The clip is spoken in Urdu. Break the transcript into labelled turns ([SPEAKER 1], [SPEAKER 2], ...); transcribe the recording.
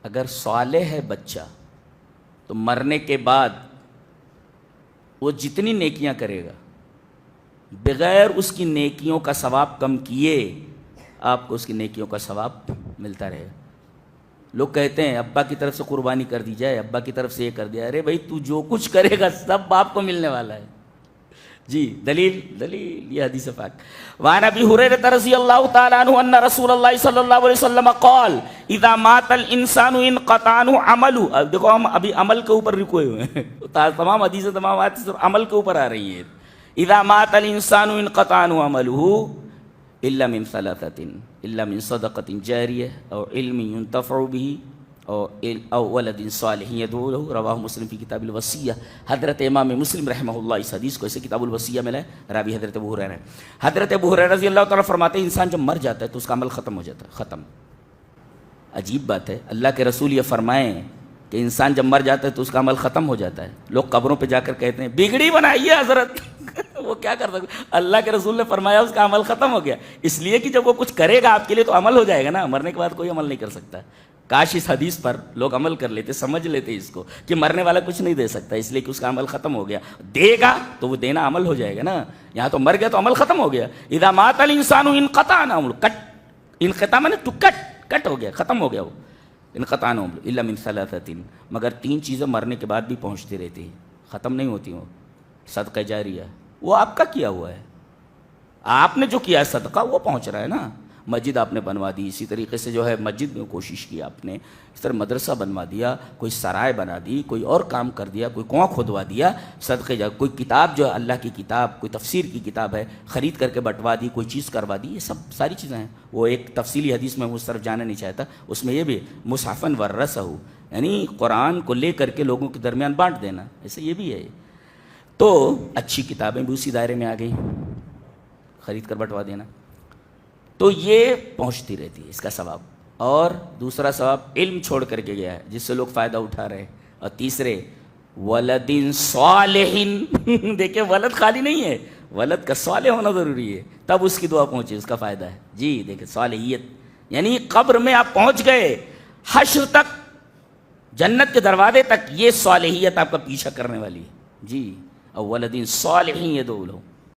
[SPEAKER 1] اگر صالح ہے بچہ تو مرنے کے بعد وہ جتنی نیکیاں کرے گا بغیر اس کی نیکیوں کا ثواب کم کیے آپ کو اس کی نیکیوں کا ثواب ملتا رہے گا. لوگ کہتے ہیں ابا کی طرف سے قربانی کر دی جائے, ابا کی طرف سے یہ کر دیا. ارے بھائی تو جو کچھ کرے گا سب باپ کو ملنے والا ہے. جی دلیل یہ حدیث پاک. وعن ابی ہریرہ رضی اللہ تعالی عنہ ان رسول اللہ صلی اللہ علیہ وسلم قال اذا مات الانسان انقطع عنہ عمله. اب دیکھو ہم ابھی عمل کے اوپر رکے ہوئے ہیں, تمام حدیثیں تمام آیتیں صرف عمل کے اوپر آ رہی ہیں. اذا مات الانسان انقطع عنہ عمله الا من ثلاثة, الا من صدقة جاریہ او علم ينتفع به او ولد صالح يدعو له. رواہ مسلم فی کتاب الوصیہ. حضرت امام مسلم رحمہ اللہ اس حدیث کو اسے کتاب الوصیہ میں لائے. راوی حضرت ابو ہریرہ ہے. حضرت ابو ہریرہ رضی اللہ تعالیٰ فرماتے ہیں انسان جب مر جاتا ہے تو اس کا عمل ختم ہو جاتا ہے. ختم. عجیب بات ہے, اللہ کے رسول یہ فرمائیں کہ انسان جب مر جاتا ہے تو اس کا عمل ختم ہو جاتا ہے. لوگ قبروں پہ جا کر کہتے ہیں بگڑی بنائیے حضرت. وہ کیا کر سکتے, اللہ کے رسول نے فرمایا اس کا عمل ختم ہو گیا. اس لیے کہ جب وہ کچھ کرے گا آپ کے لیے تو عمل ہو جائے گا نا, مرنے کے بعد کوئی عمل نہیں کر سکتا. کاش اس حدیث پر لوگ عمل کر لیتے, سمجھ لیتے اس کو کہ مرنے والا کچھ نہیں دے سکتا اس لیے کہ اس کا عمل ختم ہو گیا. دے گا تو وہ دینا عمل ہو جائے گا نا. یہاں تو مر گیا تو عمل ختم ہو گیا. اذا مات الانسان انقطع عنہ عمله, کٹ, انقطاع میں نے تو کٹ ہو گیا, ختم ہو گیا وہ. انقطاع عنہ عمله الا من ثلاثة, مگر 3 چیزیں مرنے کے بعد بھی پہنچتی رہتی ہیں, ختم نہیں ہوتی وہ. صدقہ جاریہ, وہ آپ کا کیا ہوا ہے, آپ نے جو کیا ہے صدقہ وہ پہنچ رہا ہے نا. مسجد آپ نے بنوا دی, اسی طریقے سے جو ہے مسجد میں کوشش کی آپ نے, اس طرح مدرسہ بنوا دیا, کوئی سرائے بنا دی, کوئی اور کام کر دیا, کوئی کنواں کھودوا دیا, صدقے جا, کوئی کتاب جو ہے اللہ کی کتاب, کوئی تفسیر کی کتاب ہے خرید کر کے بٹوا دی, کوئی چیز کروا دی. یہ سب ساری چیزیں ہیں. وہ ایک تفصیلی حدیث میں اس طرف جانا نہیں چاہتا, اس میں یہ بھی مصحفاً ورثہ, یعنی قرآن کو لے کر کے لوگوں کے درمیان بانٹ دینا, ایسے یہ بھی ہے. تو اچھی کتابیں بھی اسی دائرے میں آ گئیں, خرید کر بٹوا دینا. تو یہ پہنچتی رہتی ہے اس کا ثواب. اور دوسرا ثواب علم چھوڑ کر کے گیا ہے جس سے لوگ فائدہ اٹھا رہے ہیں. اور تیسرے ولد صالح, دیکھیں ولد خالی نہیں ہے, ولد کا صالح ہونا ضروری ہے تب اس کی دعا پہنچے, اس کا فائدہ ہے. جی دیکھیں صالحیت, یعنی قبر میں آپ پہنچ گئے, حشر تک, جنت کے دروازے تک یہ صالحیت آپ کا پیچھا کرنے والی ہے. جی, اور ولد صالح یدعو لہ,